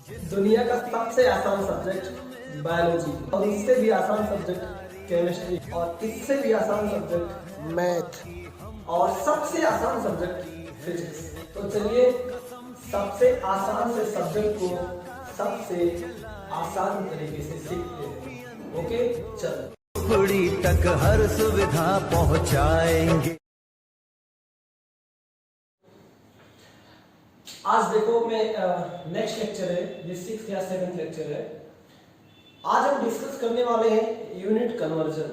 दुनिया का सबसे आसान सब्जेक्ट बायोलॉजी, और इससे भी आसान सब्जेक्ट केमिस्ट्री, और इससे भी आसान सब्जेक्ट मैथ, और सबसे आसान सब्जेक्ट फिजिक्स। तो चलिए सबसे आसान से सब्जेक्ट को सबसे आसान तरीके से सीखते हैं। ओके, चलो कुड़ी तक हर सुविधा पहुंचाएंगे। आज देखो मैं नेक्स्ट लेक्चर है, ये 6th या 7th लेक्चर है। आज हम डिस्कस करने वाले हैं यूनिट कन्वर्जन।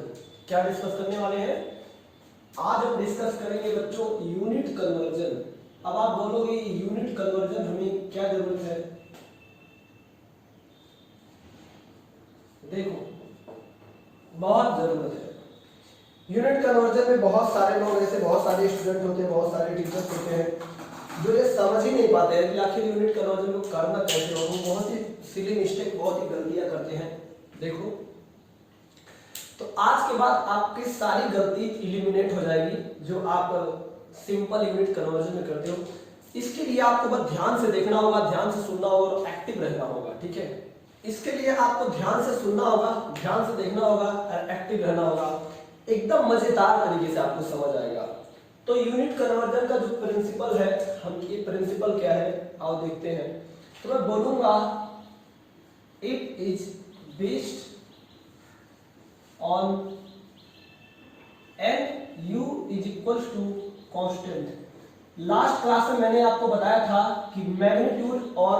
क्या डिस्कस करने वाले हैं? आज हम डिस्कस करेंगे बच्चों यूनिट कन्वर्जन। अब आप बोलोगे यूनिट कन्वर्जन हमें क्या जरूरत है? देखो बहुत जरूरत है। यूनिट कन्वर्जन में बहुत सारे लोग ऐसे, बहुत सारे स्टूडेंट होते हैं, बहुत सारे टीचर्स होते हैं जो ये समझ ही नहीं पाते हैं कि आखिर यूनिट कन्वर्जन को करना कैसे हो। वो बहुत ही सिली मिस्टेक, बहुत ही गलतियां करते हैं। देखो तो आज के बाद आपकी सारी गलती इलिमिनेट हो जाएगी जो आप सिंपल यूनिट कन्वर्जन में करते हो। इसके लिए आपको बस ध्यान से देखना होगा, ध्यान से सुनना होगा और एक्टिव रहना होगा। ठीक है, इसके लिए आपको ध्यान से सुनना होगा, ध्यान से देखना होगा और एक्टिव रहना होगा। एकदम मजेदार तरीके से आपको समझ आएगा। तो यूनिट कन्वर्जन का जो प्रिंसिपल है, हम ये प्रिंसिपल क्या है आओ देखते हैं। तो मैं बोलूंगा it is based on an U is equal to constant. Last class में मैंने आपको बताया था कि मैग्नीट्यूड और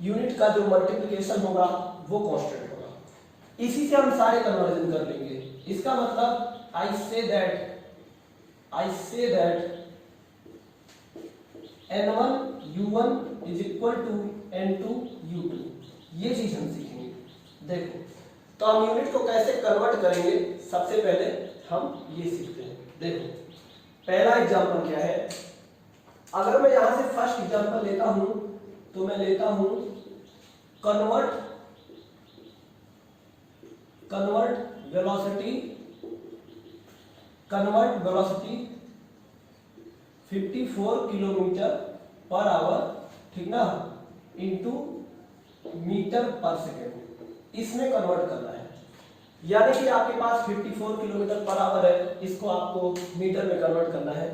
यूनिट का जो मल्टीप्लिकेशन होगा वो कांस्टेंट होगा। इसी से हम सारे कन्वर्जन कर लेंगे। इसका मतलब आई say that n1 u1 is equal to n2 u2। ये चीज हम सीखेंगे। देखो तो हम यूनिट को कैसे कन्वर्ट करेंगे, सबसे पहले हम ये सीखते हैं। देखो पहला एग्जांपल क्या है, अगर मैं यहां से फर्स्ट एग्जांपल लेता हूं तो मैं लेता हूं convert velocity 54 kilometre per hour, ठीक ना, इनटू मीटर पर सेकेंड। इसमें कन्वर्ट करना है। यानी कि आपके पास 54 किलोमीटर पर आवर है, इसको आपको मीटर में कन्वर्ट करना है।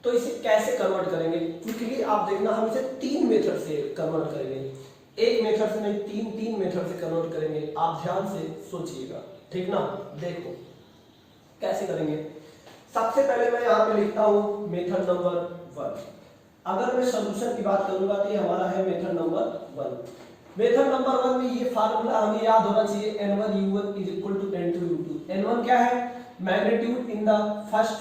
तो इसे कैसे कन्वर्ट करेंगे? क्योंकि आप देखना हम इसे 3 मेथड से कन्वर्ट करेंगे। एक मेथड से नहीं, तीन मेथड से कन्वर्ट करेंगे। आप ध्यान से सोचिएगा, ठीक ना। देखो कैसे करेंगे। सबसे पहले मैं यहाँ पे लिखता हूँ मेथड नंबर 1। अगर मैं सॉल्यूशन की बात करूंगा तो ये हमारा है मेथड नंबर 1। मेथड नंबर 1 में ये फार्मूला हमें याद होना चाहिए, n1 u1 is equal to n2 u2। n1 क्या है? Magnitude in the first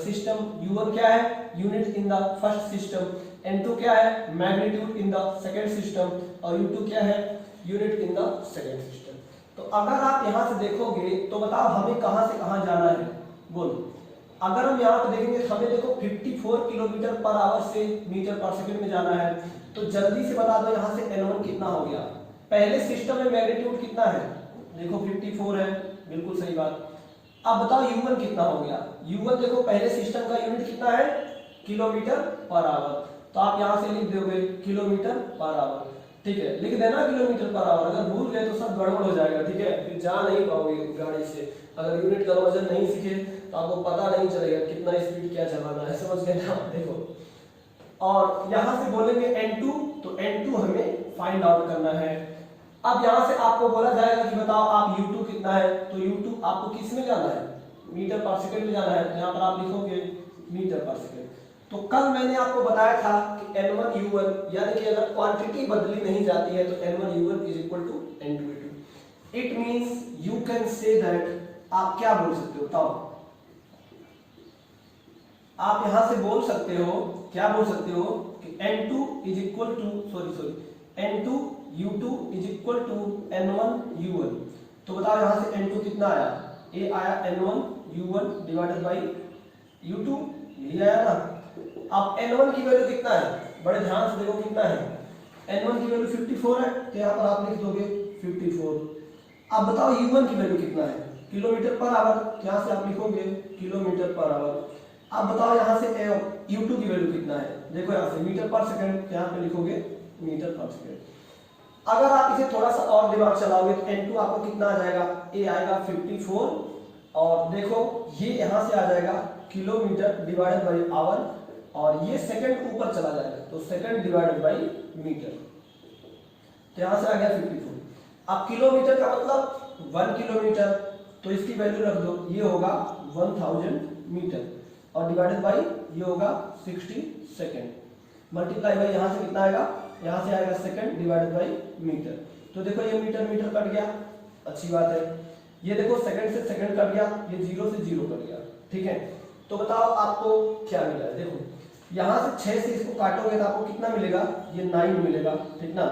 system. u1 क्या है? Unit in the first system. n2 क्या है? Magnitude in the second system. और u2 क्या है? Unit in the second system. तो अगर आप यहाँ से देखोगे तो बताओ हमें कहाँ से कहाँ जाना है, बोलो। अगर हम यहाँ पे देखेंगे हमें देखो 54 किलोमीटर पर आवर से मीटर पर सेकंड में जाना है। तो जल्दी से बता दो यहाँ से n1 कितना हो गया। पहले सिस्टम में मैग्नीट्यूड कितना है? देखो 54 है, बिल्कुल सही बात। अब बताओ u1 कितना हो गया। u1 देखो पहले सिस्टम का यूनिट कितना है? Kilometre per hour. तो आप यहाँ से लिख दोगे किलोमीटर पर आवर, ठीक है, लिख देना किलोमीटर पर आवर। अगर भूल गए तो सब गड़बड़ हो जाएगा, ठीक है, फिर जा नहीं पाओगे गाड़ी से। अगर यूनिट कन्वर्जन नहीं सीखे तो आपको पता नहीं चलेगा कितना स्पीड क्या चलाना है, समझ गए ना। देखो और यहाँ से बोलेंगे n2, तो n2 हमें फाइंड आउट करना है। अब यहाँ से आपको बोला जाएगा कि बताओ आप u2 कितना है। तो u2 आपको किस में जाना है? मीटर पर सेकंड में जाना है। तो यहाँ पर आप लिखोगे मीटर पर सेकंड। तो कल मैंने आपको बताया था कि n1 u1, यानी कि अगर क्वांटिटी बदली नहीं जाती है तो n1 u1 is equal to n2 u2। It means you can say that, आप क्या बोल सकते हो बताओ? आप यहां से बोल सकते हो, क्या बोल सकते हो कि n2 is equal to n2 u2 is equal to n1 u1। तो बताओ यहां से n2 कितना आया? ये आया n1 u1 divided by u2, यही आया ना। अब n1 की वैल्यू कितना है? बड़े ध्यान से देखो कितना है। n1 की वैल्यू 54 है, तो यहाँ पर आप लिख दोगे 54। अब बताओ u1 की वैल्यू कितना है? Kilometre per hour. यहाँ से आप लिखोगे किलोमीटर पर आवर। अब बताओ यहाँ से u2 की वैल्यू कितना है? देखो यहाँ से मीटर पर सेकंड, यहाँ पे लिखोगे मीटर पर सेकंड। अगर आप इसे थोड़ा सा और दिमाग चलाओगे तो n2 आपको कितना आ जाएगा, ए आएगा 54 और देखो ये यहां से आ जाएगा किलोमीटर डिवाइडेड बाई आवर और ये सेकंड ऊपर चला जाएगा तो सेकंड डिवाइडेड बाई मीटर, तो यहां से आ गया 54। अब किलोमीटर का मतलब 1 किलोमीटर, तो इसकी वैल्यू रख दो, ये होगा 1000 मीटर और डिवाइडेड बाई ये होगा 60 सेकंड, मल्टीप्लाई बाई यहां से कितना आएगा, यहां से आएगा सेकंड डिवाइडेड बाई मीटर। तो देखो ये मीटर मीटर कट गया, अच्छी बात है। ये देखो सेकंड से सेकंड कट गया, ये 0 से 0 कट गया, ठीक है। तो बताओ आपको क्या मिला है, देखो यहां से 6 से इसको काटोगे तो आपको कितना मिलेगा, ये 9 मिलेगा, ठीक ना।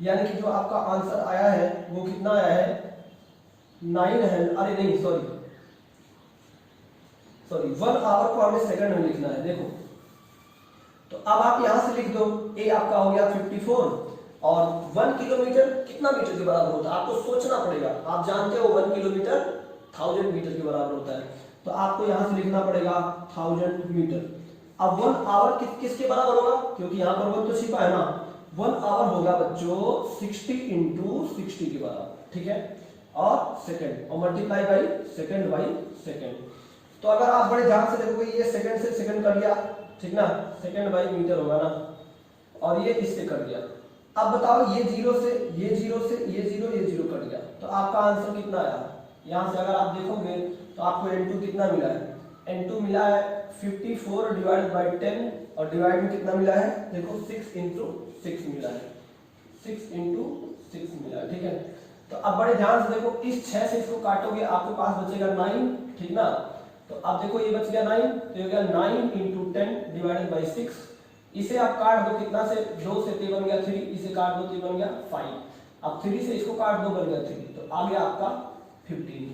यानी कि जो आपका आंसर आया है वो कितना आया है, 9 है, अरे नहीं सॉरी 1 आवर को हमें सेकंड में लिखना है। देखो तो अब आप यहां से लिख दो, ए आपका हो गया 54 और 1 किलोमीटर कितना मीटर के बराबर होता है, आपको सोचना पड़ेगा। आप जानते हो 1 किलोमीटर 1000 मीटर के बराबर होता है, तो आपको यहां से लिखना पड़ेगा 1000 मीटर। अब 1 आवर किसके बराबर होगा, क्योंकि यहां पर 1 तो छिपा है ना, 1 आवर होगा बच्चों 60 × 60 के बराबर, ठीक है, और सेकंड और multiply by second by second. तो अगर आप बड़े ध्यान से देखोगे ये सेकंड से सेकंड कर लिया, ठीक ना, सेकंड बाई मीटर होगा ना, और ये इससे कट गया। अब बताओ ये 0 से ये 0 से ये 0 कट गया, तो आपका आंसर कितना आया। यहां से अगर आप देखोगे तो आपको n2 कितना मिला है, n2 मिला है 54 डिवाइडेड बाई 10 और डिवाइड में कितना मिला है, देखो 6 × 6 मिला है, 6 × 6 मिला है, ठीक है। तो अब बड़े ध्यान से देखो, इस 6 से इसको काटोगे आपके पास बचेगा 9, ठीक ना। तो अब देखो ये बच गया 9, तो ये हो गया 9 × 10 डिवाइडेड बाई 6। इसे आप काट दो, कितना से 2 से 3 बन गया 3, इसे काट दो 3 बन गया 5। अब 3 से इसको काट दो बन गया 3, तो आ गया आपका 15।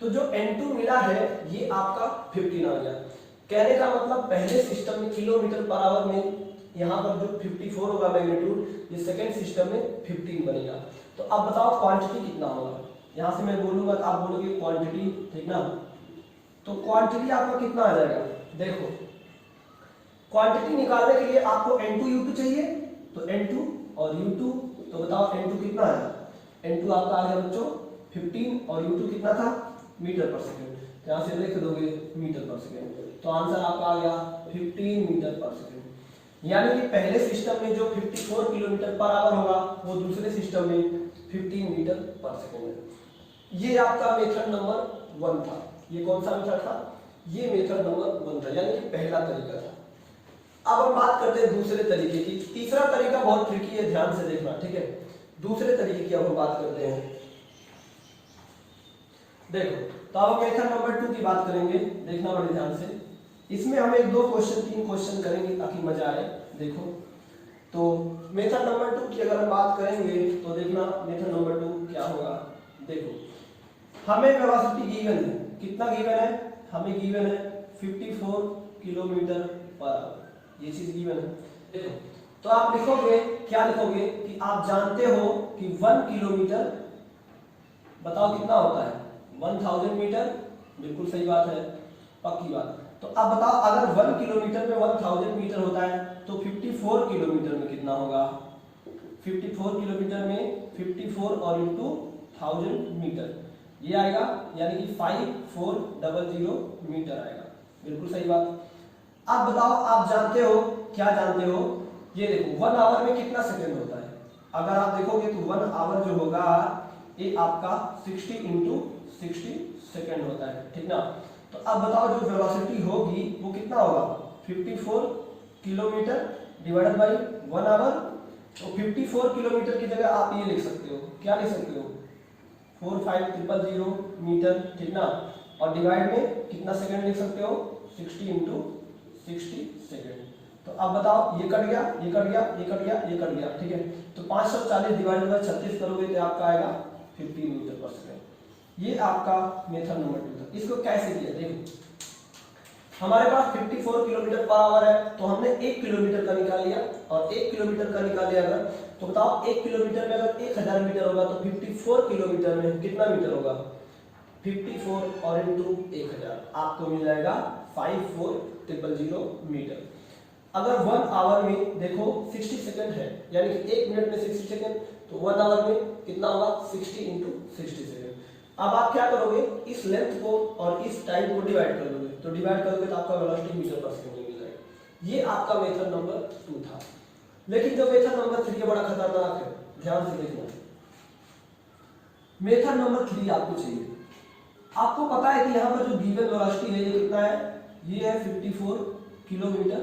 तो जो n2 मिला है ये आपका 15 आ गया। कहने का मतलब पहले सिस्टम में किलोमीटर पर आवर में यहाँ पर जो 54 होगा मैग्नीट्यूड, ये सेकंड सिस्टम में 15 बनेगा। तो अब बताओ क्वांटिटी कितना होगा, यहाँ से मैं बोलूंगा तो आप बोलोगे क्वांटिटी, ठीक ना। तो क्वांटिटी आपका कितना आ जाएगा, देखो क्वांटिटी निकालने के लिए आपको n2 u2 चाहिए, तो n2 और u2, तो बताओ n2 कितना आया, n2 आपका आ गया बच्चों 15 और u2 कितना था, मीटर पर सेकंड, तो यहाँ से लिख दोगे मीटर पर सेकंड, तो आंसर आपका आ गया 15 मीटर पर सेकंड। यानी कि पहले सिस्टम में जो 54 किलोमीटर पर आवर होगा वो दूसरे सिस्टम में 15 मीटर पर सेकंड है। ये आपका मेथड नंबर 1 था। ये कौन सा मेथड था, ये मेथड नंबर 1 था, यानी कि पहला तरीका था। अब हम बात करते हैं दूसरे तरीके की। तीसरा तरीका बहुत ट्रिकी है, ध्यान से देखना, ठीक है। दूसरे तरीके की अब हम बात करते हैं। देखो तो अब हम मेथड नंबर 2 की बात करेंगे, देखना बड़े ध्यान से। इसमें हम 1 2 क्वेश्चन 3 क्वेश्चन करेंगे ताकि मजा आए। देखो तो मेथड नंबर 2 की अगर हम बात करेंगे तो देखना मेथड नंबर 2 क्या होगा। देखो हमें वेलोसिटी गिवन है, कितना गिवन है, हमें गिवन है 54 किलोमीटर पर आवर, ये चीज गिवन है। देखो तो आप लिखोगे, क्या लिखोगे कि आप जानते हो कि 1 किलोमीटर, बताओ कितना होता है, 1000 मीटर, बिल्कुल सही बात है, पक्की बात। तो अब बताओ अगर 1 किलोमीटर में 1000 मीटर होता है तो 54 किलोमीटर में कितना होगा, 54 किलोमीटर में 54 और इंटू 1000 मीटर, ये आएगा, यानी कि 5400 मीटर आएगा, बिल्कुल सही बात। अब बताओ आप जानते हो, क्या जानते हो, ये देखो 1 आवर में कितना सेकंड होता है। अगर आप देखोगे तो 1 आवर जो होगा ये आपका 60 × 60 सेकंड होता है, ठीक ना। तो अब बताओ जो वेलोसिटी होगी वो कितना होगा, 54 किलोमीटर डिवाइडेड बाई 1 आवर। तो 54 किलोमीटर की जगह आप ये लिख सकते हो, क्या लिख सकते हो, 45000 मीटर, ठीक ना, और डिवाइड में कितना सेकंड लिख सकते हो, 60 × 60 सेकंड। तो अब बताओ ये कट गया, ये कट गया, ये कट गया, ये कट गया, ठीक है। तो 540 डिवाइडेड बाई 36 करोगे तो आपका आएगा 15 मीटर पर सेकंड। ये आपका मेथड नंबर 2 था। इसको कैसे किया, देखो हमारे पास 54 किलोमीटर पर आवर है, तो हमने 1 किलोमीटर का निकाल लिया, और 1 किलोमीटर का निकाल लिया अगर, तो बताओ 1 किलोमीटर में अगर 1000 मीटर होगा तो 54 किलोमीटर में कितना मीटर होगा, 54 और इंटू 1000, आपको मिल जाएगा 54000 मीटर। अगर 1 आवर में देखो 60 सेकंड है, यानी कि 1 मिनट में 60 सेकंड, तो 1 आवर में कितना होगा 60 इंटू 60 सेकेंड। अब आप क्या करोगे, इस लेंथ को और इस टाइम को डिवाइड कर दोगे, तो डिवाइड करोगे तो आपका वेलोसिटी मीटर पर सेकंड में मिल जाएगा। ये आपका मेथड नंबर 2 था। लेकिन जो मेथड नंबर 3 बड़ा खतरनाक है, ध्यान से देखना। मेथड नंबर 3 आपको चाहिए। आपको पता है कि यहाँ पर जो गिवन वेलोसिटी है ये कितना है, ये है 54 किलोमीटर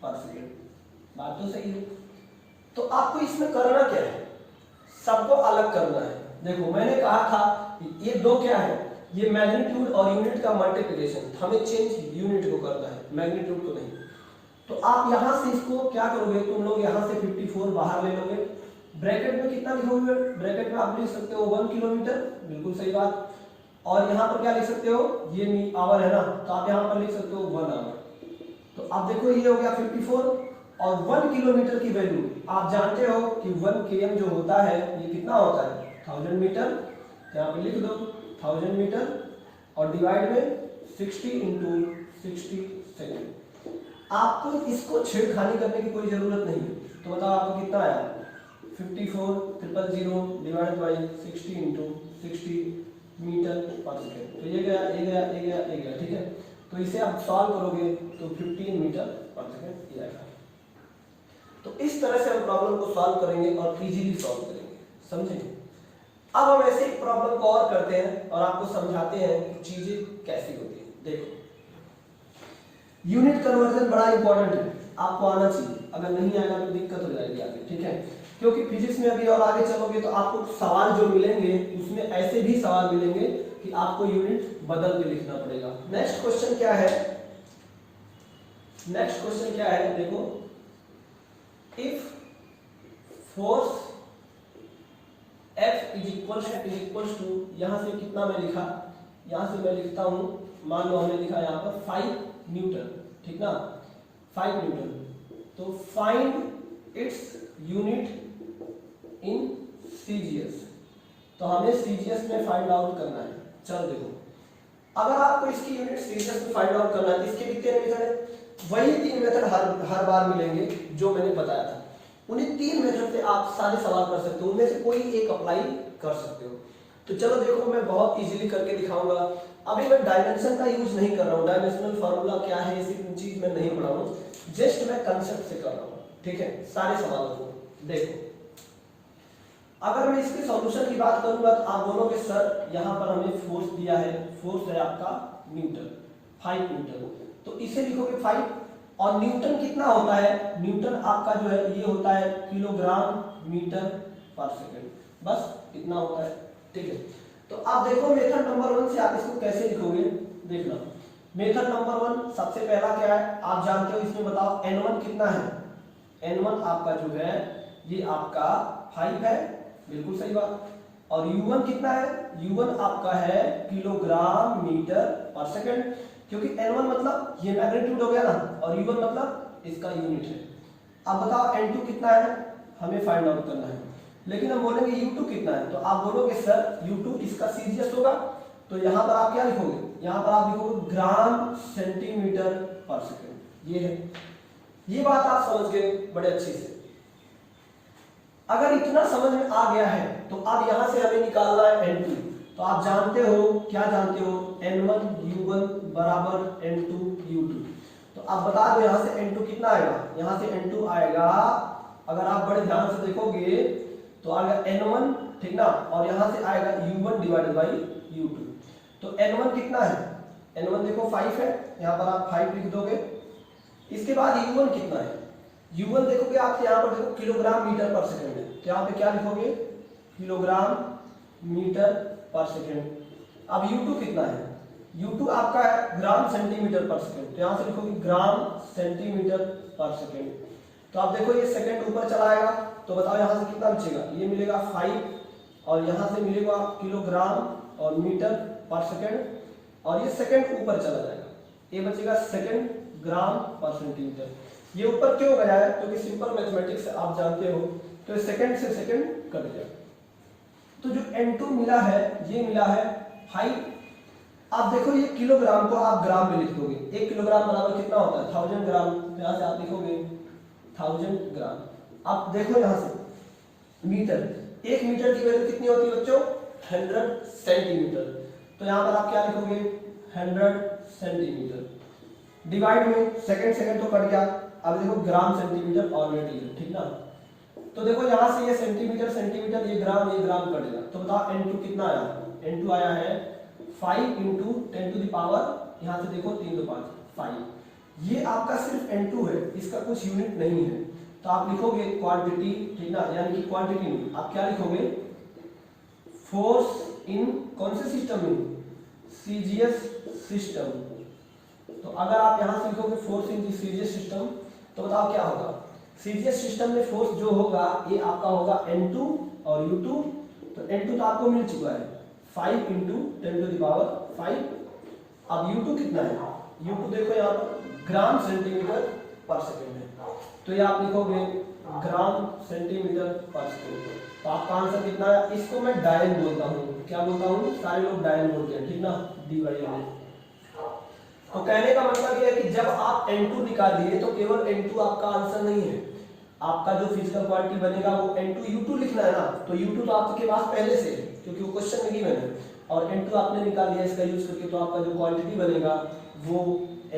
पर सेकेंड। बात तो सही है। तो आपको इसमें करना क्या है, सबको अलग करना है। देखो मैंने कहा था ये दो क्या है, ये मैग्नीट्यूड और यूनिट का मल्टीप्लिकेशन, हमें चेंज यूनिट को करना है, मैग्नीट्यूड को नहीं। तो आप यहां से इसको क्या करोगे, तुम लोग यहां से 54 बाहर ले लोगे, ब्रैकेट में कितना लिखोगे, ब्रैकेट में आप लिख सकते हो 1 किलोमीटर, बिल्कुल सही बात। और यहाँ पर क्या लिख सकते हो, ये आवर है ना, तो आप यहाँ पर लिख सकते हो 1 आवर। तो आप देखो ये हो गया 54 और 1 किलोमीटर की वैल्यू आप जानते हो कि 1 km जो होता है ये कितना होता है 1000 मीटर। यहाँ पे लिख दो 1000 मीटर और डिवाइड में 60 इंटू 60 सेकेंड। आपको इसको छेड़खानी करने की कोई जरूरत नहीं है। तो बताओ आपको कितना आया 54,000 डिवाइड बाई 60 इंटू 60 मीटर पर सेकेंड। तो ये गया ये गया ये गया ये गया, ठीक है। तो इसे आप सॉल्व करोगे तो 15 मीटर पर सेकेंड आएगा। तो इस तरह से हम प्रॉब्लम को सॉल्व करेंगे और इजीली सॉल्व करेंगे, समझे। अब हम ऐसे एक प्रॉब्लम को और करते हैं और आपको समझाते हैं कि चीजें कैसी होती है। देखो यूनिट कन्वर्जन बड़ा इंपॉर्टेंट है, आपको आना चाहिए, अगर नहीं आएगा तो दिक्कत हो जाएगी आगे, ठीक है। क्योंकि फिजिक्स में अभी और आगे चलोगे तो आपको सवाल जो मिलेंगे उसमें ऐसे भी सवाल मिलेंगे कि आपको यूनिट बदल के लिखना पड़ेगा। नेक्स्ट क्वेश्चन क्या है, नेक्स्ट क्वेश्चन क्या है, देखो if force F is equal to, यहां से कितना मैं लिखा, यहां से मैं लिखता हूं, मान लो हमने लिखा यहां पर 5 न्यूटन, ठीक ना, 5 न्यूटन। तो find its unit in CGS. तो हमें सीजीएस में फाइंड आउट करना है। चलो देखो, अगर आपको इसकी यूनिट सीजीएस में फाइंड आउट करना है, इसके भी 3 मेथड है, वही 3 मेथड हर बार मिलेंगे जो मैंने बताया था। उन्हीं 3 मेथड से आप सारे सवाल कर सकते हो, उनमें से कोई एक अप्लाई कर सकते हो। तो चलो देखो मैं बहुत इजीली करके दिखाऊंगा। अभी मैं डायमेंशन का यूज नहीं कर रहा हूँ, डायमेंशनल फार्मूला क्या है ऐसी चीज मैं नहीं पढ़ा हूँ, जस्ट मैं कंसेप्ट से कर रहा हूँ, ठीक है। सारे सवालों को देखो, अगर मैं इसके सॉल्यूशन की बात करूंगा तो आप बोलोगे सर यहाँ पर हमें फोर्स दिया है, फोर्स है आपका न्यूटन, 5 न्यूटन। तो इसे लिखोगे 5 और न्यूटन कितना होता है, न्यूटन आपका जो है ये होता है किलोग्राम मीटर पर सेकंड, बस इतना होता है, ठीक है। तो आप देखो मेथड नंबर 1 से आप इसको कैसे लिखोगे, देखना। मेथड नंबर 1 सबसे पहला क्या है आप जानते हो, इसमें बताओ n1 कितना है। n1 आपका जो है ये आपका 5 है, बिल्कुल सही बात। और u1 कितना है, u1 आपका है किलोग्राम मीटर पर सेकंड, क्योंकि n1 मतलब ये मैग्नीट्यूड हो गया ना, और u1 मतलब इसका यूनिट है। अब बताओ n2 कितना है, हमें फाइंड आउट करना है। लेकिन हम बोलेंगे u2 कितना है, तो आप बोलोगे सर u2 इसका सीजीएस होगा। तो यहाँ पर आप क्या लिखोगे, यहाँ पर आप लिखोगे ग्राम सेंटीमीटर पर सेकंड, ये है। ये बात आप समझ गए बड़े अच्छे से। अगर इतना समझ में आ गया है तो अब यहां से हमें निकालना है n2। तो आप जानते हो, क्या जानते हो, n1 u1 बराबर n2 u2। तो आप बता दो यहां से n2 कितना आएगा, यहां से n2 आएगा, अगर आप बड़े ध्यान से देखोगे तो आएगा n1, ठीक ना, और यहां से आएगा u1 डिवाइडेड बाई u2। तो n1 कितना है, n1 देखो 5 है, यहां पर आप 5 लिख दोगे। इसके बाद u1 कितना है, u1 देखोगे आप यहाँ पर देखो किलोग्राम मीटर पर सेकंड है, तो यहाँ पे क्या लिखोगे किलोग्राम मीटर पर सेकंड। अब u2 कितना है, u2 आपका है ग्राम सेंटीमीटर पर सेकंड, तो यहाँ से लिखोगे ग्राम सेंटीमीटर पर सेकंड। तो आप देखो ये सेकंड ऊपर चला आएगा, तो बताओ यहाँ से कितना बचेगा, ये मिलेगा 5 और यहाँ से मिलेगा किलोग्राम और मीटर पर सेकंड, और ये सेकंड ऊपर चला जाएगा, ये बचेगा सेकंड ग्राम पर सेंटीमीटर। ये ऊपर क्यों गया है, क्योंकि सिंपल मैथमेटिक्स आप जानते हो, तो सेकंड से सेकंड कट गया। तो जो n2 मिला है ये मिला है 5। आप देखो ये किलोग्राम को आप ग्राम में लिख दोगे, 1 किलोग्राम बराबर कितना होता है 1000 ग्राम, तो यहाँ से आप लिखोगे 1000 ग्राम। आप देखो यहाँ से मीटर, 1 मीटर की वैल्यू कितनी होती है बच्चों? 100 सेंटीमीटर। तो यहाँ पर आप क्या लिखोगे? 100 सेंटीमीटर डिवाइड में सेकंड तो कट गया। अब देखो ग्राम सेंटीमीटर ऑलरेडी है, ठीक ना। तो देखो यहाँ से ये सेंटीमीटर ये ग्राम कटेगा। तो बताओ N2 कितना आया? N2 आया है 5 इंटू 10 टू द पावर, यहाँ से देखो 3 तो 5 5। ये आपका सिर्फ N2 है, इसका कुछ यूनिट नहीं है। तो आप लिखोगे क्वांटिटी, ठीक ना, यानी कि क्वांटिटी में आप क्या लिखोगे? फोर्स इन कौन से सिस्टम में? CGS system. तो अगर आप यहां से लिखोगे force in the CGS system, तो बताओ क्या होगा? सीजीएस सिस्टम में फोर्स जो होगा ये आपका होगा N2 और U2। तो N2 तो आपको मिल चुका है 5 इंटू 10 टू द पावर 5। अब U2 कितना है? U2 देखो यहाँ पर ग्राम सेंटीमीटर पर सेकेंड है। तो ये आप लिखोगे ग्राम सेंटीमीटर पर सेकेंड। तो आपका आंसर कितना है? इसको मैं डायल बोलता हूँ। क्या बोलता हूँ? सारे लोग डायल बोलते हैं, ठीक ना, dy। तो कहने का मतलब ये है कि जब आप N2 निकाल दिए तो केवल N2 आपका आंसर नहीं है। आपका जो फिजिकल क्वांटिटी बनेगा वो N2 U2 लिखना है ना। तो U2 तो आपके पास पहले से है क्योंकि वो क्वेश्चन में गिवन है, और N2 आपने निकाल लिया इसका यूज करके। तो आपका जो क्वांटिटी बनेगा वो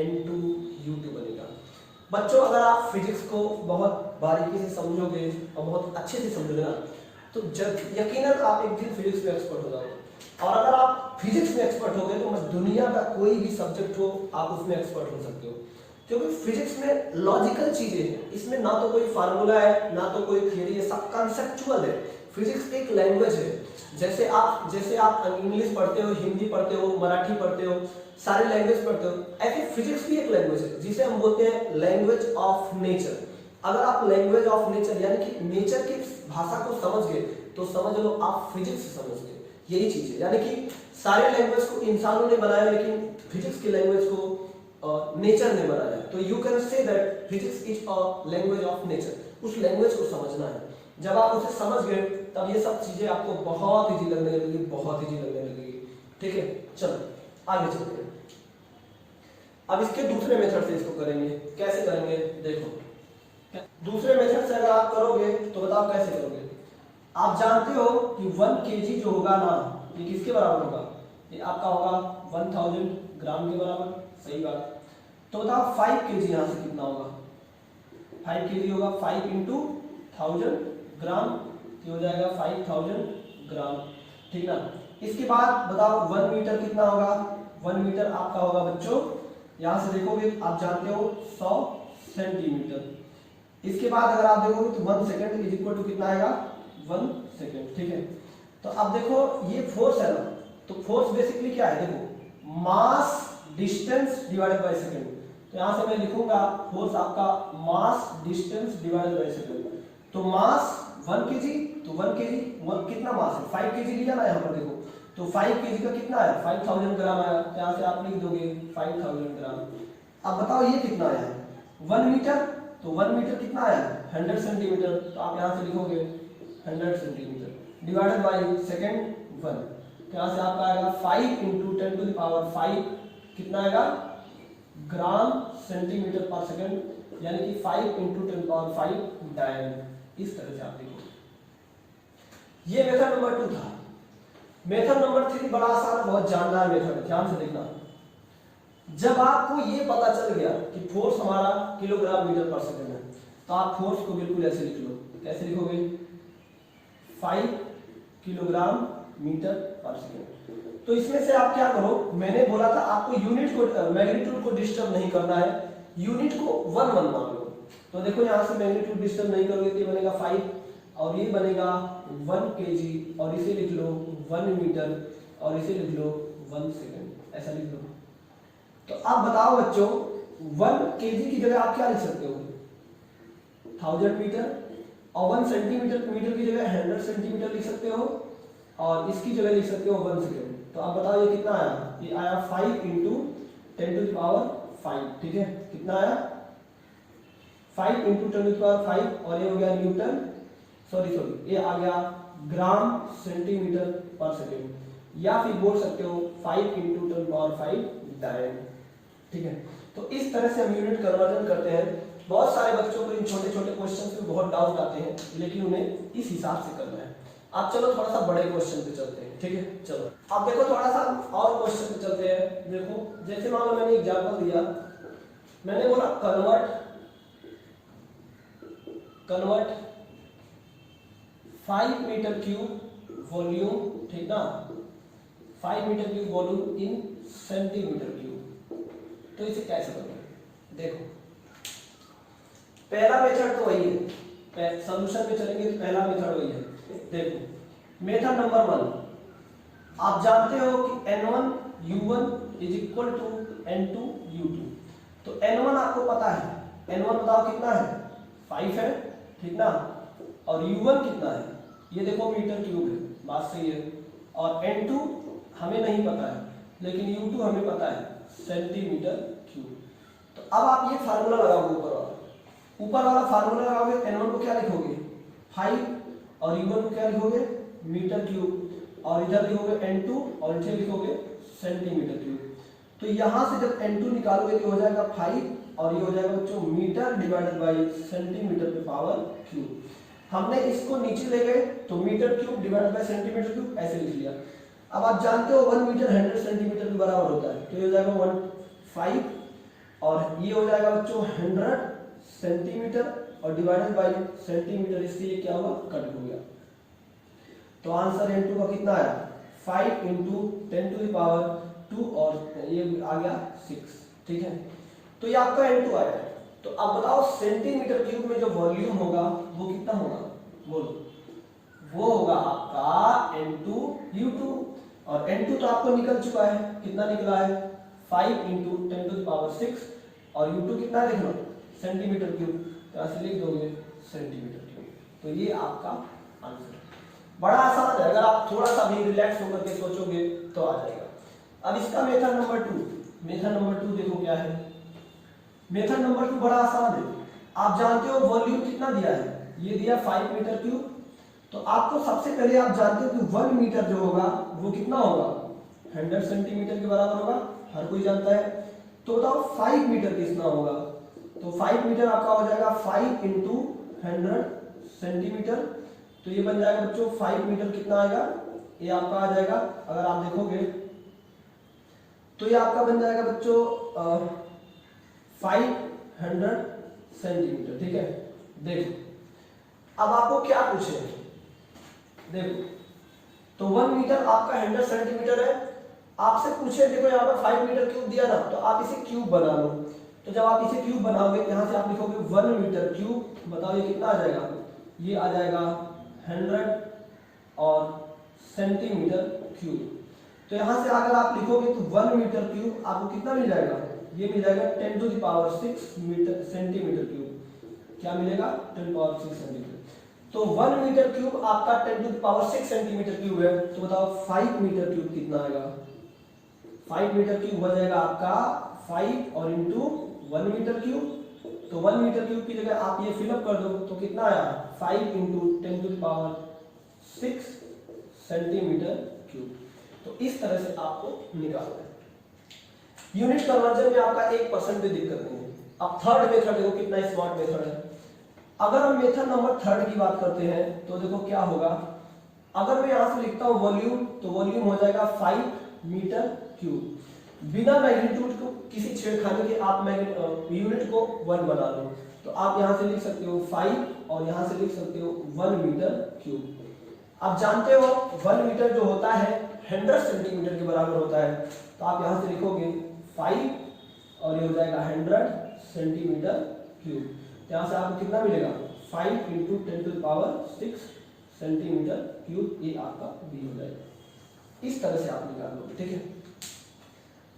N2 U2 बनेगा। बच्चों अगर आप फिजिक्स को बहुत बारीकी से समझोगे और बहुत अच्छे से समझोगे ना, तो यकीनन आप एक दिन फिजिक्स में एक्सपर्ट हो जाओगे। और अगर आप फिजिक्स में एक्सपर्ट हो गए तो दुनिया का कोई भी सब्जेक्ट हो आप उसमें एक्सपर्ट हो सकते हो, क्योंकि फिजिक्स में लॉजिकल चीजें हैं। इसमें ना तो कोई फार्मूला है ना तो कोई थियरी है, सब कंसेप्चुअल है। फिजिक्स एक लैंग्वेज है। जैसे आप इंग्लिश पढ़ते हो, हिंदी पढ़ते हो, मराठी पढ़ते हो, सारे लैंग्वेज पढ़ते हो, ऐसे फिजिक्स भी एक लैंग्वेज है जिसे हम बोलते हैं लैंग्वेज ऑफ नेचर। अगर आप लैंग्वेज ऑफ नेचर यानी कि नेचर की भाषा को समझ गए तो समझ लो आप फिजिक्स समझ गए। यही चीज है, यानी कि सारे लैंग्वेज को इंसानों ने बनाया लेकिन फिजिक्स की लैंग्वेज को नेचर ने बनाया। तो you can say that physics is a language of nature. उस लैंग्वेज को समझना है। जब आप उसे समझ गए तब ये सब चीजें आपको बहुत इजी लगने लगेगी, बहुत इजी लगने लगेगी। ठीक है, चलो आगे चलते हैं। अब इसके दूसरे मेथड से इसको करेंगे। कैसे करेंगे देखो, दूसरे मेथड से अगर आप करोगे तो बताओ कैसे करोगे। आप जानते हो कि 1 kg जो होगा ना, ये किसके बराबर होगा? ये आपका होगा 1000 ग्राम के बराबर। सही बात। तो बताओ 5 kg यहाँ से कितना होगा? 5 kg होगा 5 इंटू 1000 ग्राम, ये हो जाएगा 5000 ग्राम, ठीक ना। इसके बाद बताओ 1 मीटर कितना होगा? 1 मीटर आपका होगा बच्चों, यहाँ से देखोगे आप जानते हो 100 सेंटीमीटर। इसके बाद अगर आप देखोगे तो 1 सेकेंड इज इक्वल टू कितना आएगा? 1 सेकेंड, ठीक है। तो अब देखो ये फोर्स है ना, तो फोर्स बेसिकली क्या है? देखो मास डिस्टेंस डिवाइडेड बाय सेकेंड। तो यहां से मैं लिखूंगा फोर्स आपका मास डिस्टेंस डिवाइडेड बाय सेकेंड। तो मास 1 kg, तो 1 kg कितना मास है? 5 kg लिया ना यहाँ पर देखो, तो 5 kg का कितना आया? 5000 ग्राम आया। तो यहाँ से आप लिख दोगे 5000 ग्राम। अब बताओ ये कितना आया है? 1 मीटर, तो 1 मीटर कितना आया? 100 सेंटीमीटर। तो आप यहाँ से लिखोगे 100 सेंटीमीटर डिवाइडेड बाय सेकेंड 1। तो यहाँ से आपका आएगा 5 इंटू 10 टू द पावर 5 कितना आएगा? ग्राम सेंटीमीटर पर सेकेंड, यानी कि 5 इंटू 10 पावर 5 डायन। इस तरह से आप देखो। ये मेथड नंबर 2 था। मेथड नंबर 3 बड़ा आसान, बहुत जानदार मेथड है, ध्यान से देखना। जब आपको ये पता चल गया कि फोर्स हमारा किलोग्राम मीटर पर सेकंड है, तो आप फोर्स को बिल्कुल ऐसे लिख लो। कैसे लिखोगे? 5 किलोग्राम मीटर पर सेकंड। तो इसमें से आप क्या करो, मैंने बोला था आपको यूनिट को, मैग्नीट्यूड को डिस्टर्ब नहीं करना है, यूनिट को 1 मान लो। तो देखो यहाँ से मैग्नीट्यूड डिस्टर्ब नहीं करोगे तो ये बनेगा 5 और ये बनेगा 1 kg, और इसे लिख लो 1 मीटर और इसे लिख लो 1 सेकेंड, ऐसा लिख लो। तो आप बताओ बच्चों 1 kg की जगह आप क्या लिख सकते हो? 1000 मीटर, और 1 सेंटीमीटर मीटर की जगह 100 सेंटीमीटर लिख सकते हो, और इसकी जगह लिख सकते हो 1 सेकेंड। तो आप बताओ ये कितना आया? ये आया 5 इंटू 10 टू द पावर 5, ठीक है। कितना आया? 5 इंटू 10 टू द पावर 5, और ये हो गया न्यूटन, सॉरी ये आ गया ग्राम सेंटीमीटर पर सेकेंड, या फिर बोल सकते हो 5 इंटू 10 टू द पावर 5 डायन, ठीक है। तो इस तरह से हम यूनिट कन्वर्जन करते हैं। बहुत सारे बच्चों को इन छोटे छोटे क्वेश्चन में बहुत डाउट आते हैं, लेकिन उन्हें इस हिसाब से करना है। आप चलो थोड़ा सा बड़े क्वेश्चन पे चलते हैं, ठीक है। चलो अब देखो थोड़ा सा और क्वेश्चन पे चलते हैं। देखो जैसे मान लो मैंने एग्जांपल दिया, मैंने बोला कन्वर्ट 5 मीटर क्यूब वॉल्यूम, ठीक ना, 5 metre cube volume in centimetre cube. तो इसे कैसे करोगे? देखो पहला मेथड तो वही है, सॉल्यूशन में चलेंगे तो पहला मेथड वही है। देखो मेथड नंबर 1, आप जानते हो कि N1 U1 is equal to N2 U2। तो N1 आपको पता है, N1 बताओ कितना है, 5 है, ठीक ना, और U1 कितना है, ये देखो मीटर क्यूब है, बात सही है। और N2 हमें नहीं पता है, लेकिन U2 हमें पता है, सेंटीमीटर क्यूब। तो अब आप ये फार्मूला लगाओगे, ऊपर वाला फार्मूला लगाओगे, N1 को क्या लिखोगे 5 और U1 को क्या लिखोगे मीटर क्यूब, और इधर लिखोगे N2 और इधर लिखोगे सेंटीमीटर क्यूब। तो यहां से जब N2 निकालोगे तो हो जाएगा 5 और ये हो जाएगा बच्चों मीटर डिवाइडेड बाय सेंटीमीटर पे पावर क्यूब। हमने इसको नीचे ले गए तो metre cube divided by centimetre cube ऐसे लिख लिया। अब आप जानते हो 1 मीटर 100 सेंटीमीटर के बराबर होता है, तो ये हो जाएगा 15 और ये हो जाएगा बच्चों 100 सेंटीमीटर और डिवाइडेड बाय सेंटीमीटर, इससे ये क्या हुआ कट हो गया। तो आंसर N2 का कितना आया 5 × 10⁻² और ये आ गया 6, ठीक है। तो ये आपका N2 आया। तो अब बताओ सेंटीमीटर क्यूब में जो वॉल्यूम होगा वो कितना होगा, बोलो। वो होगा आपका N2 U2, और N2 तो आपको निकल चुका है, कितना निकला है 5 × 10⁻6 और U2 कितना है देखो सेंटीमीटर क्यूब, तो ऐसे लिख दोगे सेंटीमीटर क्यूब। तो ये आपका आंसर है, बड़ा आसान है, अगर आप थोड़ा सा भी रिलैक्स होकर के सोचोगे तो आ जाएगा। अब इसका मेथड नंबर 2 देखो क्या है। मेथड नंबर 2 बड़ा आसान है। आप जानते हो वॉल्यूम कितना दिया है, ये दिया 5 मीटर क्यूब। तो आपको सबसे पहले आप जानते हो कि 1 मीटर जो होगा वो कितना होगा 100 सेंटीमीटर के बराबर होगा, हर कोई जानता है। तो बताओ 5 मीटर कितना होगा, तो 5 मीटर आपका हो जाएगा 5 × 100 सेंटीमीटर। तो ये बन जाएगा बच्चों 5 मीटर कितना आएगा, ये आपका आ जाएगा, अगर आप देखोगे तो ये आपका बन जाएगा बच्चों 500 सेंटीमीटर, ठीक है। देखो अब आपको क्या पूछे, देखो तो 1 मीटर आपका 100 सेंटीमीटर है, आपसे पूछे देखो यहाँ पर 5 मीटर क्यूब दिया ना, तो आप इसे क्यूब बना लो। तो जब आप इसे क्यूब बनाओगे यहाँ से आप लिखोगे 1 मीटर क्यूब, बताओ ये कितना आ जाएगा, ये आ जाएगा 100 और सेंटीमीटर क्यूब। तो यहाँ से अगर आप लिखोगे तो 1 मीटर क्यूब आपको कितना मिल जाएगा, ये मिल जाएगा 10⁻6 मीटर सेंटीमीटर क्यूब। क्या मिलेगा 10⁻6 सेंटीमीटर। तो 1 मीटर क्यूब आपका 10⁻6 सेंटीमीटर क्यूब है। तो बताओ 5 मीटर क्यूब कितना आएगा, 5 मीटर क्यूब हो जाएगा आपका 5 और इंटू 1 मीटर क्यूब। तो 1 मीटर क्यूब की जगह आप ये फिलअप कर दो तो कितना आया 5 × 10⁻6 सेंटीमीटर क्यूब। तो इस तरह से आपको निकालना है। यूनिट कन्वर्जन में आपका 1% भी दिक्कत नहीं है। अब थर्ड मेथड देखो कितना स्मार्ट मेथड है। अगर हम मेथड नंबर 3 की बात करते हैं तो देखो क्या होगा, अगर मैं यहां से लिखता हूं वॉल्यूम, तो वॉल्यूम हो जाएगा 5 मीटर क्यूब। बिना मैग्नीट्यूड को किसी छेड़खानी के आप यूनिट को 1 बना लो। तो आप यहां से लिख सकते हो 5 और यहां से लिख सकते हो 1 मीटर क्यूब। आप जानते हो 1 मीटर जो होता है 100 सेंटीमीटर के बराबर होता है। तो आप यहां से लिखोगे 5 और ये हो जाएगा 100 सेंटीमीटर क्यूब। यहाँ से आपको कितना मिलेगा 5 × 10⁻6 सेंटीमीटर क्यूब, ये आपका बी हो जाएगा। इस तरह से आप निकाल लो, ठीक है।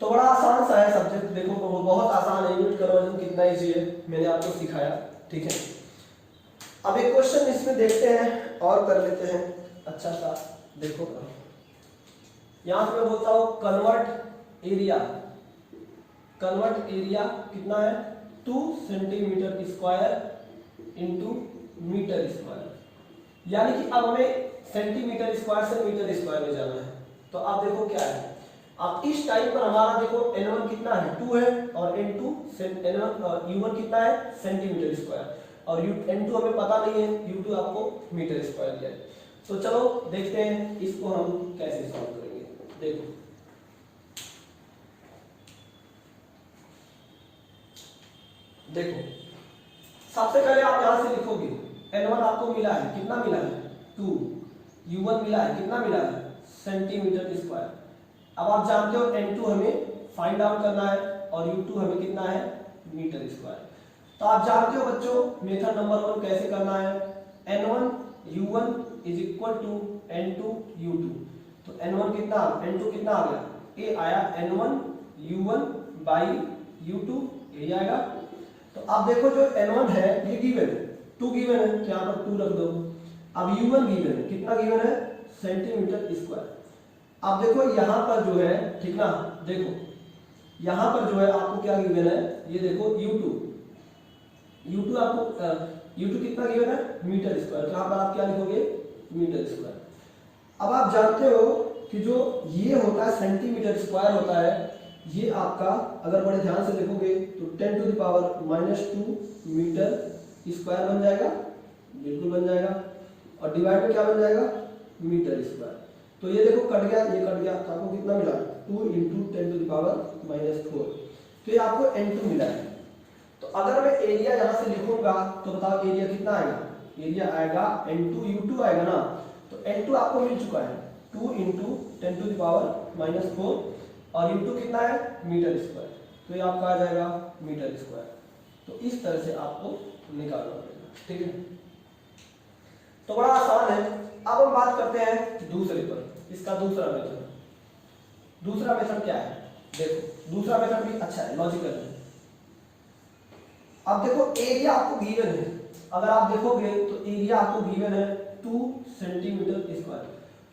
तो बड़ा आसान सा है सब्जेक्ट, देखो वो बहुत आसान है। यूनिट कन्वर्जन कितना इजी है मैंने आपको सिखाया, ठीक है। अब एक क्वेश्चन इसमें देखते हैं और कर लेते हैं अच्छा सा। देखो यहां से मैं बोलता हूं कन्वर्ट एरिया कितना है 2 centimetre square into metre square. यानी कि अब हमें सेंटीमीटर स्क्वायर से मीटर स्क्वायर में जाना है। तो आप देखो क्या है, अब इस टाइम पर हमारा देखो N1 कितना है 2 है और N2 U1 कितना है सेंटीमीटर स्क्वायर और N2 हमें पता नहीं है, U2 आपको मीटर स्क्वायर दिया है। तो चलो देखते हैं इसको हम कैसे सॉल्व करेंगे। देखो देखो सबसे पहले आप यहां से लिखोगे n1 आपको मिला है, कितना मिला है 2, u1 मिला है, कितना मिला है सेंटीमीटर स्क्वायर। अब आप जानते हो n2 हमें फाइंड आउट करना है और u2 हमें कितना है मीटर स्क्वायर। तो आप जानते हो बच्चों मेथड नंबर 1 कैसे करना है, n1 u1 is equal to n2 u2। तो n1 कितना n2 कितना आ गया, ये आया n1 u1 बाई u2, ये आएगा। तो अब देखो जो n1 है ये गिवन है, 2 गिवन है तो यहाँ पर 2 रख दो। अब u1 गिवन है, कितना गिवन है सेंटीमीटर स्क्वायर। अब देखो यहाँ पर जो है ठीक ना, देखो यहाँ पर जो है आपको क्या गिवन है, ये देखो u2 आपको u2 कितना गिवन है मीटर स्क्वायर। तो यहाँ पर आप क्या लिखोगे मीटर स्क्वायर। अब आप जानते हो कि जो ये होता है सेंटीमीटर स्क्वायर होता है, ये आपका अगर बड़े ध्यान से देखोगे तो 10 to the power -2 metre square बन जाएगा, बिल्कुल बन जाएगा। और डिवाइड में क्या बन जाएगा मीटर स्क्वायर। तो ये देखो कट गया, ये कट गया, तो आपको कितना मिला 2 × 10 टू द पावर -4। तो ये आपको n2 मिला है। तो अगर मैं एरिया यहाँ से लिखूंगा तो बताओ एरिया कितना आएगा, एरिया आएगा n2 u2 आएगा ना। तो n2 आपको मिल चुका है 2 × 10 टू द पावर -4 और u2 कितना है मीटर स्क्वायर। तो ये आपका आ जाएगा मीटर स्क्वायर। तो इस तरह से आपको निकालना पड़ेगा, ठीक है। तो बड़ा आसान है। अब हम बात करते हैं दूसरे पर, इसका दूसरा मेथड। दूसरा मेथड क्या है, देखो दूसरा मेथड भी अच्छा है, लॉजिकल है। अब देखो एरिया आपको गिवन है, अगर आप देखोगे तो एरिया आपको गिवन है 2 सेंटीमीटर स्क्वायर।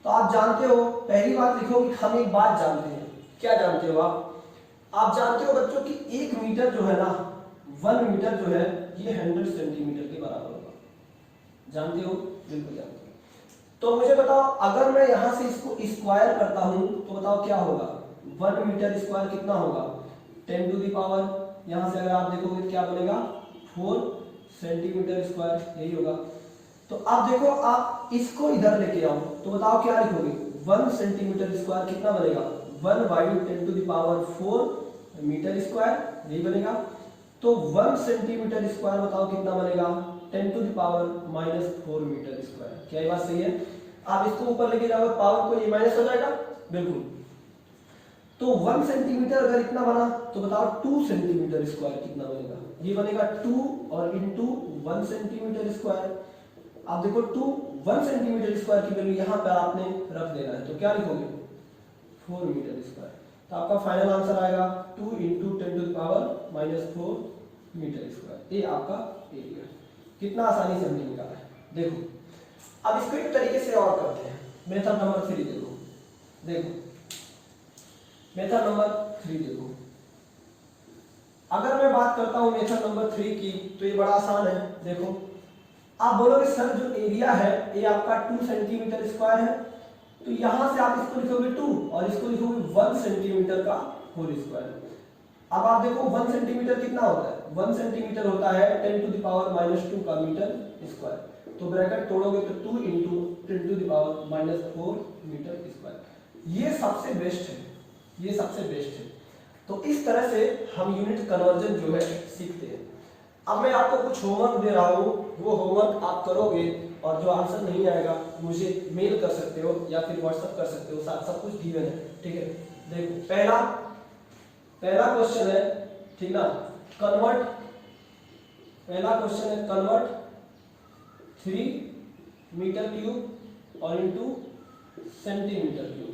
तो आप जानते हो पहली बात लिखो कि हम एक बात जानते हैं, क्या जानते हो आप जानते हो बच्चों कि 1 मीटर जो है ना 1 मीटर जो है ये 100 सेंटीमीटर के बराबर होगा, जानते हो, बिल्कुल जानते हो। तो मुझे बताओ अगर मैं यहां से इसको स्क्वायर करता हूं तो बताओ क्या होगा, 1 मीटर स्क्वायर कितना होगा 10 टू द पावर, यहां से अगर आप देखोगे तो क्या बनेगा 4 सेंटीमीटर स्क्वायर, यही होगा। तो अब देखो आप इसको इधर लेके आओ तो बताओ क्या लिखोगे 1 सेंटीमीटर स्क्वायर कितना बनेगा 1/10 to the power 4 metre square, यही बनेगा। तो 1 सेंटीमीटर स्क्वायर बताओ कितना बनेगा 10 to the power -4 metre square. क्या ये बात सही है? आप इसको ऊपर लेके जाओगे पावर को ये माइनस हो जाएगा, बिल्कुल। तो 1 सेंटीमीटर अगर इतना बना तो बताओ 2 सेंटीमीटर स्क्वायर कितना बनेगा, ये बनेगा 2 और इंटू 1 सेंटीमीटर स्क्वायर। आप देखो 1 सेंटीमीटर स्क्वायर की वैल्यू यहाँ पर आपने रख देना है, तो क्या लिखोगे 4 मीटर स्क्वायर। तो आपका फाइनल आंसर आएगा 2 × 10 to the power -4 metre square. ये आपका एरिया, कितना आसानी से हमने निकाला है। देखो अब इसको एक तरीके से और करते हैं, मेथड नंबर 3 देखो मेथड नंबर 3 देखो। अगर मैं बात करता हूं मेथड नंबर 3 की तो ये बड़ा आसान है। देखो आप बोलोगे सर जो एरिया है ये आपका 2 सेंटीमीटर स्क्वायर है, तो यहां से आप इसको लिखोगे 2 और इसको लिखोगे 1 सेंटीमीटर का होल स्क्वायर। अब आप देखो 1 सेंटीमीटर कितना होता है, 1 सेंटीमीटर होता है 10 टू द पावर -2 का मीटर स्क्वायर। तो ब्रैकेट तोड़ोगे तो 2 × 10 to the power -4 metre square. ये सबसे बेस्ट है, ये सबसे बेस्ट है। तो इस तरह से हम यूनिट कन्वर्जन जो है सीखते हैं। अब मैं आपको कुछ होमवर्क दे रहा हूँ, वो होमवर्क आप करोगे और जो आंसर नहीं आएगा मुझे मेल कर सकते हो या फिर व्हाट्सएप कर सकते हो, सब कुछ गिवन है, ठीक है। देखो पहला क्वेश्चन है, ठीक ना, कन्वर्ट, पहला क्वेश्चन है कन्वर्ट 3 मीटर क्यूब और इंटू सेंटीमीटर क्यूब।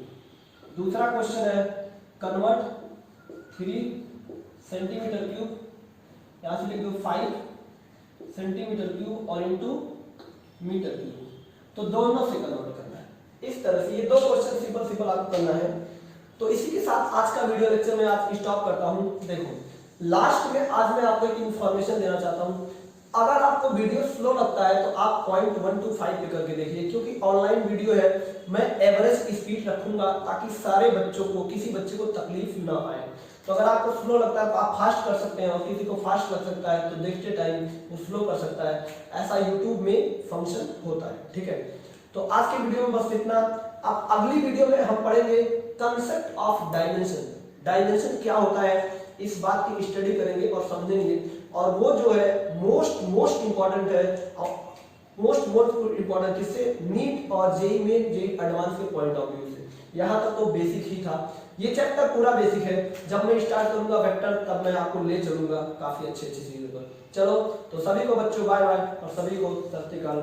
दूसरा क्वेश्चन है कन्वर्ट 3 सेंटीमीटर क्यूब, यहां से लिख दो 5 सेंटीमीटर क्यूब और इंटू मीटर क्यूब। तो दोनों से कन्वर्ट करना है इस तरह से। ये 2 क्वेश्चन सिंपल आपको करना है। तो इसी के साथ आज का वीडियो लेक्चर में आज स्टॉप करता हूं। देखो लास्ट में आज मैं आपको एक इन्फॉर्मेशन देना चाहता हूं। अगर आपको वीडियो स्लो लगता है तो आप पॉइंट 1 to 5 पे करके देखिए, क्योंकि ऑनलाइन वीडियो है, मैं एवरेज स्पीड रखूंगा ताकि सारे बच्चों को, किसी बच्चे को तकलीफ ना आए। तो अगर आपको स्लो लगता है तो आप फास्ट कर सकते हैं और किसी को फास्ट लग सकता है तो देखते टाइम वो स्लो कर सकता है। ऐसा यूट्यूब में फंक्शन होता है, ठीक है। तो आज के वीडियो में बस इतना। अब अगली वीडियो में हम पढ़ेंगे कंसेप्ट ऑफ डायमेंशन। डायमेंशन क्या होता है इस बात की स्टडी करेंगे और समझेंगे, और वो जो है मोस्ट इंपॉर्टेंट है, मोस्ट इंपॉर्टेंट किससे, नीट और जेई में, जेई एडवांस के पॉइंट ऑफ व्यू से। यहाँ तक तो बेसिक ही था, ये चैप्टर पूरा बेसिक है। जब मैं स्टार्ट करूंगा वेक्टर तब मैं आपको ले चलूंगा काफी अच्छी चीजों पर। चलो तो सभी को बच्चों बाय बाय, और सभी को सत श्री अकाल।